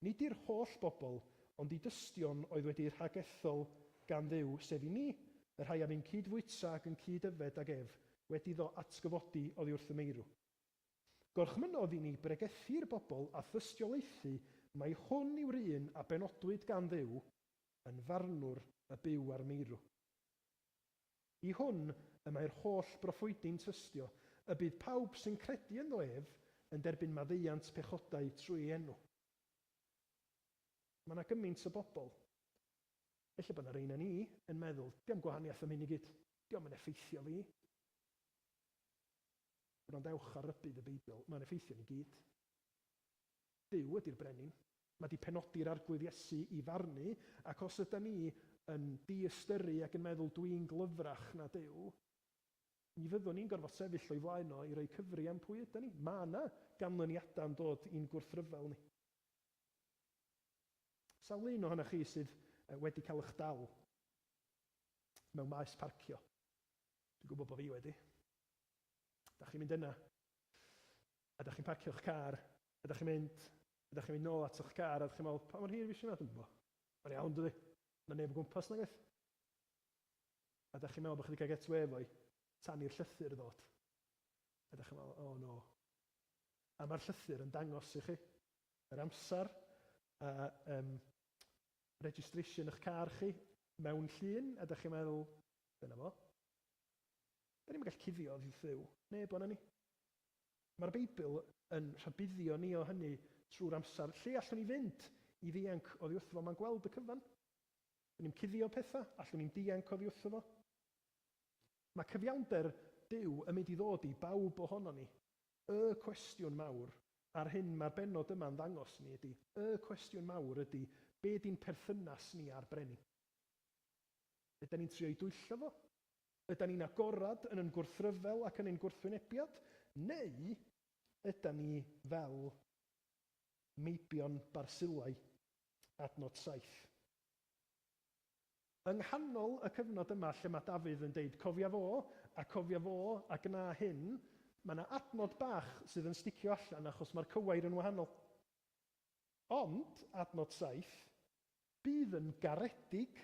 Nid i'r holl bobl, ond i dystion oedd wedi'i rhagethol gan Dduw, sef i ni, y rhai am ein cydfwyta ac yn cydyfed ag ef, wedi ddo atgyfodi oddi wrth y meirw. Gorchmynodd i ni bregethu'r bobl a thystiolaethu, mae hwn yw'r un a benodwyd gan Dduw yn farnwr y byw ar meirw. I hwn y mae'r holl broffwydi'n tystio, y bydd pawb sy'n credu ynddo ef yn derbyn maddeuant pechodau trwy enw. Mae yna gymaint o bobl Felly bod yna rhain ni yn meddwl, diolch gwahaniaeth am hyn i gyd, diolch yn effeithio fi. Ond ewch ar rybydd y Beibl, mae'n effeithio ni gyd. Duw ydy'r brenin. Mae di penodi'r arglwydd Iesu i farnu, ac os ydym ni yn di-ystyru ac yn meddwl dwi'n glyfrach na Duw, mi fyddwn ni'n gorfod sefyll o'i flaen o i roi cyfri am pwy ydym ni. Mae yna ganlyniadau yn dod i'n gwrthryfel ni. Sawl un ohonoch chi sydd wedi cael eich dal mewn maes parcio? Dwi'n gwybod bod fi wedi. Da chi'n mynd yna, a da chi'n parcio eich car, a da chi'n mynd nôl at eich car, a da chi'n meddwl, pa mor hir fi eisiau meddwl? Mae'n iawn, dydi? Na neb o gwmpas na gaeth. A da chi'n meddwl bod chi wedi cael get away fo'i, tan i'r llythyr ddod. A da chi'n meddwl, oh no. A mae'r llythyr yn dangos i chi yr amser a registration eich car chi mewn llun, a da chi'n meddwl, dyna fo. Da ni'n gallu cuddio ddydd Dduw, neb o'na ni. Mae'r Beibl yn rhybuddio ni o hynny trwy'r amser. Lle allwn ni fynd i ddianc oddi wrtho fo? Mae'n gweld y cyfan. Ni'n cuddio pethau, allwn ni'n dianc oddi wrtho fo. Mae cyfiawnder Duw yn mynd i ddod i bawb ohono ni. Y cwestiwn mawr ar hyn mae'r bennod yma'n ddangos ni ydy, y cwestiwn mawr ydy, be di'n perthynas ni ar brenin? Ydyn ni'n trio i dwyllo fo? Ydyn ni'n agorad yn yn gwrthryfel ac yn ein gwrthwynebiad? Neu ydyn ni fel meibion Barsilai adnod 7? Yng nghanol y cyfnod yma lle mae Dafydd yn deud cofia fo a gna hyn, mae yna adnod bach sydd yn sticio allan achos mae'r cywair yn wahanol. Ond, adnod 7, bydd yn garedig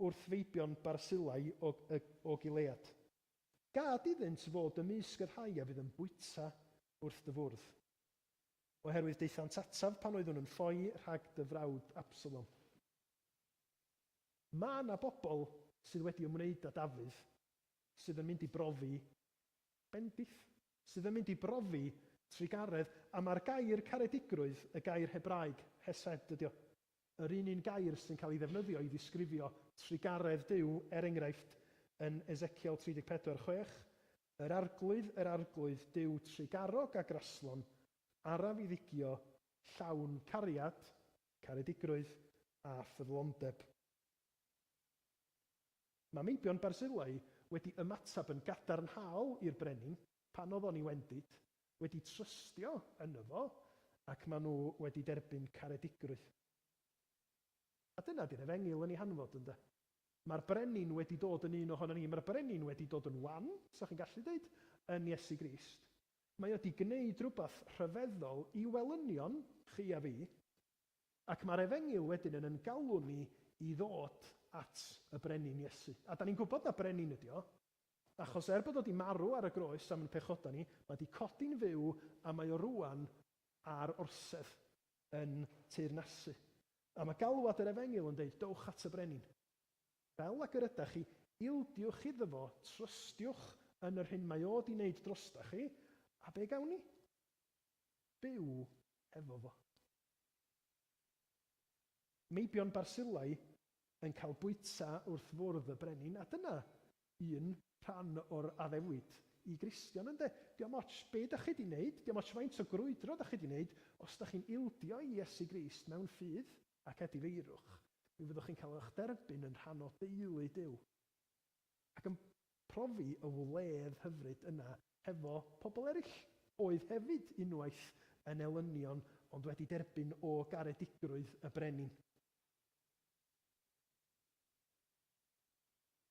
wrth feibion Barsilai o Gilead. Gad iddynt fod ymysg yr rhai a fydd yn bwyta wrth dy fwrdd. Oherwydd deithant ataf pan oeddwn yn ffoi rhag dy frawd Absalom. Mae yna bobl sydd wedi ymwneud â Dafydd sydd yn mynd i brofi bendith, sydd yn mynd i brofi trigaredd, a mae'r gair caredigrwydd, y gair Hebraeg, hesed ydi o. Yr un gair sy'n cael ei ddefnyddio i ddisgrifio trigaredd Duw, enghraifft, yn Ezekiel 34:6, yr arglwydd Duw trigarog a graslon, araf i ddigio, llawn cariad, caredigrwydd a ffyddlondeb. Mae meibion Barsilai wedi ymatab yn gadarnhaol i'r brenin pan oedd o'n i wendid, wedi trystio yno fo, ac maen nhw wedi derbyn caredigrwydd. A dyna di'r efengyl yn ei hanfod, ynde. Mae'r brenin wedi dod yn un ohono ni, mae'r brenin wedi dod yn wan, sa chi'n gallu dweud, yn Iesu Grist. Mae wedi gwneud rhywbeth rhyfeddol i welynion, chi a fi, ac mae'r efengyl wedyn yn galw ni i ddod at y brenin Iesu. A da ni'n gwybod na brenin ydi o, achos bod o wedi marw ar y groes am yn pechoda ni, mae wedi codi'n fyw a mae o rŵan ar orsedd yn teyrnasu. A mae galwad yr efengyl yn dweud, dowch at y brenin. Fel ac yr ydych chi, ildiwch iddo fo, trystiwch yn yr hyn mae o wedi wneud drosta chi, a be gawn ni? Byw efo fo. Meibion Barsilai yn cael bwyta wrth fwrdd y brenin, a dyna un rhan o'r addewid i Gristion, ynde? Diolch moch be da chi wedi wneud, diolch moch faint o grwydro da chi wedi wneud, os da chi'n ildio i Iesu Grist mewn ffydd ac edifeirwch, mi fyddwch chi'n cael eich derbyn yn rhan o deulu Duw. Ac yn profi y wledd hyfryd yna hefo pobl eraill, oedd hefyd unwaith yn elynion, ond wedi derbyn o garedigrwydd y brenin.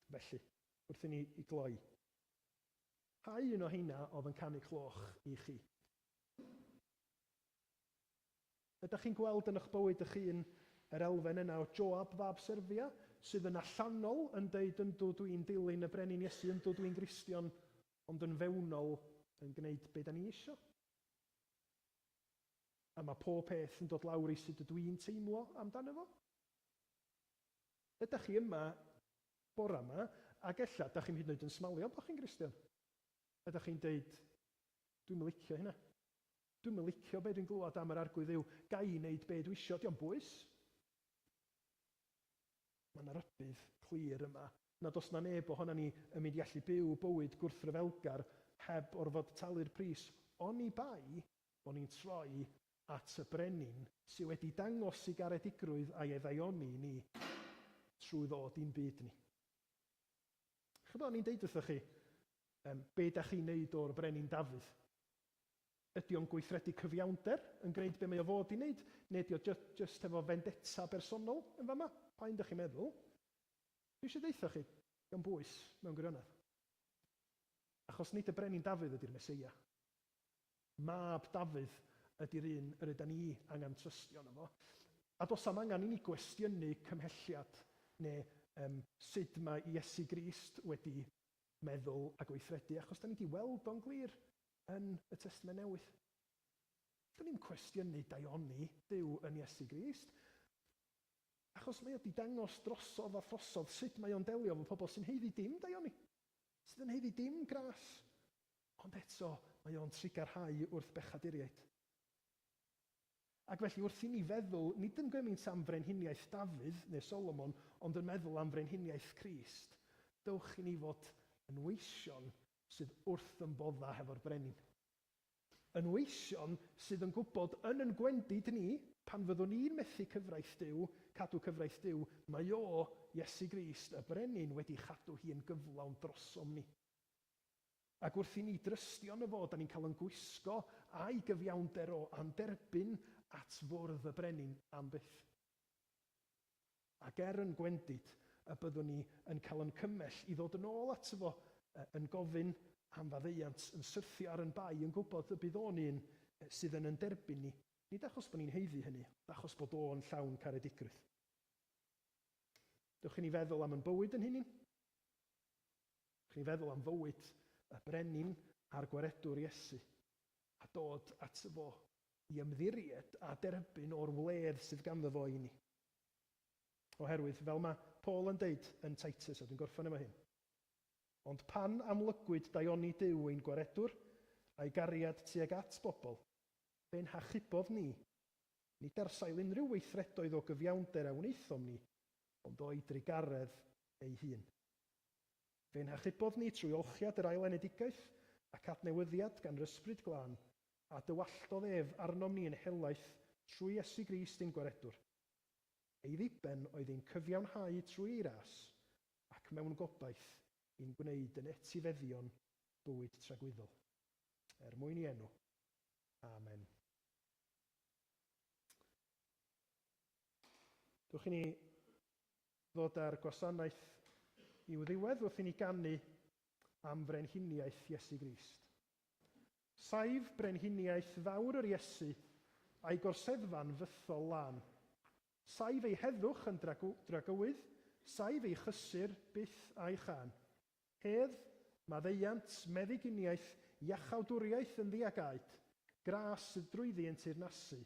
Felly, wrth i ni i gloi, pa un o heina oedd yn canu cloch i chi? Ydych chi'n gweld yn eich bywyd eich hun yr elfen yna o Joab fab Serfia, sydd yn allanol yn deud yndw dwi'n dilyn y brenin Iesu, yndw dwi'n Gristion, ond yn fewnol yn gwneud be da ni isio? A mae pob peth yn dod lawr i sut ydw i'n teimlo amdano fo? Ydych chi yma bore yma, ac ella, ydych chi'n hyd yn oed yn smalio bod chi'n Gristion? Ydych chi'n deud, dwi'n licio hynna. Dwi'n licio be dwi'n glwad am yr arglwydd Dduw, ga i wneud be dwi isio, diolch bwys. Mae yna rybudd clir yma nad oes na neb ohono ni yn mynd i allu byw bywyd gwrthryfelgar heb orfod talu'r pris, oni bai bod ni'n troi at y brenin sydd wedi dangos i garedigrwydd a'i eddaioni ni trwy ddod i'n byd ni. Chybod, ni'n deud wrthych chi, be da chi'n neud o'r brenin Dafydd? Ydy o'n gweithredu cyfiawnder yn gwneud be mae o fod i wneud, neu ydy o just efo vendetta bersonol yn fama? Pa'n da chi'n meddwl? Dwi eisiau deitha chi, gan bwys mewn gwirionedd. Achos nid y brenin Dafydd ydy'r Meseia. Mab Dafydd ydy'r un yr ydyn ni angen trystio yno fo. A does am angen i ni gwestiynu cymhelliad neu sut mae Iesu Grist wedi meddwl a gweithredu, achos da ni wedi weld o'n glir yn y Testament Newydd. Da ni'n cwestiynu daioni Duw yn Iesu Grist, achos mae o wedi dangos drosodd a throsodd sut mae o'n delio efo pobl sy'n heiddi dim daioni, sydd yn heiddi dim gras, ond eto mae o'n trigarhau wrth bechaduriaid. Ac felly wrth i ni feddwl, nid yn gymaint am frenhiniaeth Dafydd neu Solomon, ond yn meddwl am frenhiniaeth Crist, dewch i ni fod yn weision sydd wrth yn bodda hefo'r brenin. Yn weision sydd yn gwybod yn gwendid ni, pan fyddwn ni'n methu cadw cyfraith Duw, mae o, Iesu Grist, y brenin, wedi chadw hi'n gyflawn drosom ni. Ac wrth i ni drystio yn y fod, da ni'n cael yn gwisgo a'i gyfiawnder o a'n derbyn at fwrdd y brenin am byth. Ac yn gwendid, y byddwn ni yn cael yn cymell i ddod yn ôl at fo, yn gofyn am faddeuant, yn syrthio ar yn bai, yn gwybod y bydd o'n un sydd yn derbyn ni. Nid achos bod ni'n heiddi hynny, achos bod o'n llawn caredigrwydd. Dewch i ni feddwl am yn bywyd yn hynny. Dewch i ni feddwl am fywyd y brenin a'r gwaredwr Iesu, a dod at fo i ymddiried a derbyn o'r wledd sydd ganddo fo i ni. Oherwydd, fel mae Paul yn deud yn Titus, a dwi'n gorffen yma hyn, ond pan amlygwyd daioni Duw ein gwaredwr a'i gariad tuag at bobl, fe'n hachubodd ni, nid ar sail unrhyw weithredoedd o gyfiawnder a wnaethom ni, ond o'i drigaredd ei hun. Fe'n hachubodd ni trwy olchiad yr ail enedigaeth ac adnewyddiad gan yr Ysbryd Glân, a dywalltodd ef arnom ni yn helaeth trwy Iesu Grist ein gwaredwr. Ei ddiben oedd ein cyfiawnhau trwy'i ras, ac mewn gobaith i'n gwneud yn etifeddion bywyd tragwyddol. Mwyn i enw. Amen. Dwch i ni ddod ar gwasanaeth i'w ddiwedd wrth i ni ganu am frenhiniaeth Iesu Grist. Saif brenhiniaeth fawr yr Iesu a'i gorseddfa'n fythol lan. Saif ei heddwch yn dragywydd, saif ei chysur byth a'i chan. Hedd, maddeiant, meddyginiaeth, iachawdwriaeth yn ddiagaid, gras sydd drwyddi yn teyrnasu,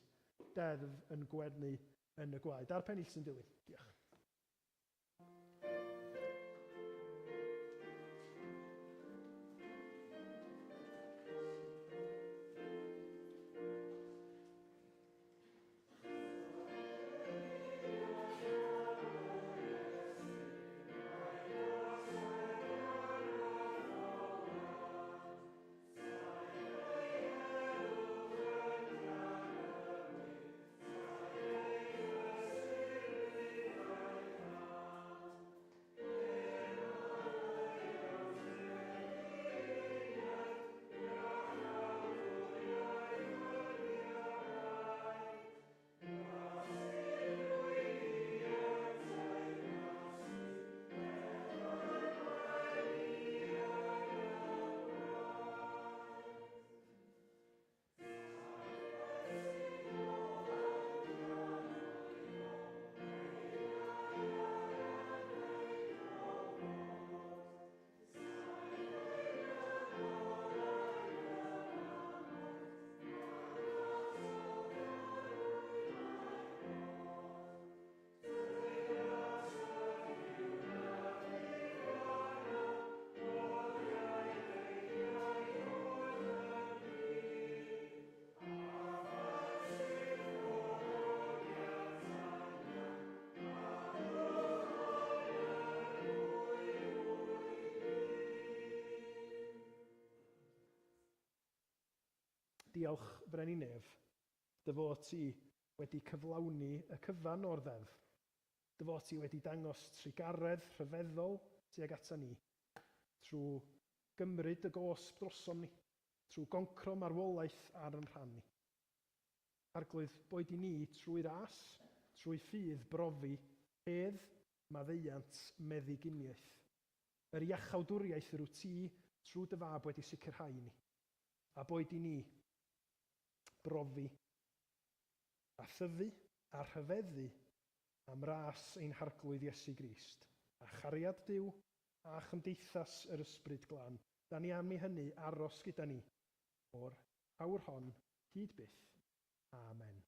deddf yn gwednu yn y gwaed. A'r pennill sy'n dilyn. Diolch. Diolch, Breninef, dy fod ti wedi cyflawni y cyfan o'r ddeddf. Dy fod ti wedi dangos trigaredd rhyfeddol tuag ata ni, trwy gymryd y gosb drosom ni, trwy goncro marwolaeth ar yn rhan ni. Arglwydd boed i ni trwy ras, trwy ffydd brofi, hedd, maddeuant, meddyginiaeth. Yr iachawdwriaeth yr wyt ti trwy dy fab wedi sicrhau ni. A boed i ni brofi, a thyfu, a rhyfeddu am ras ein harglwydd Iesu Grist, a chariad Duw, a chymdeithas yr ysbryd glân. Da ni am i hynny aros gyda ni o'r awr hon hyd byth. Amen.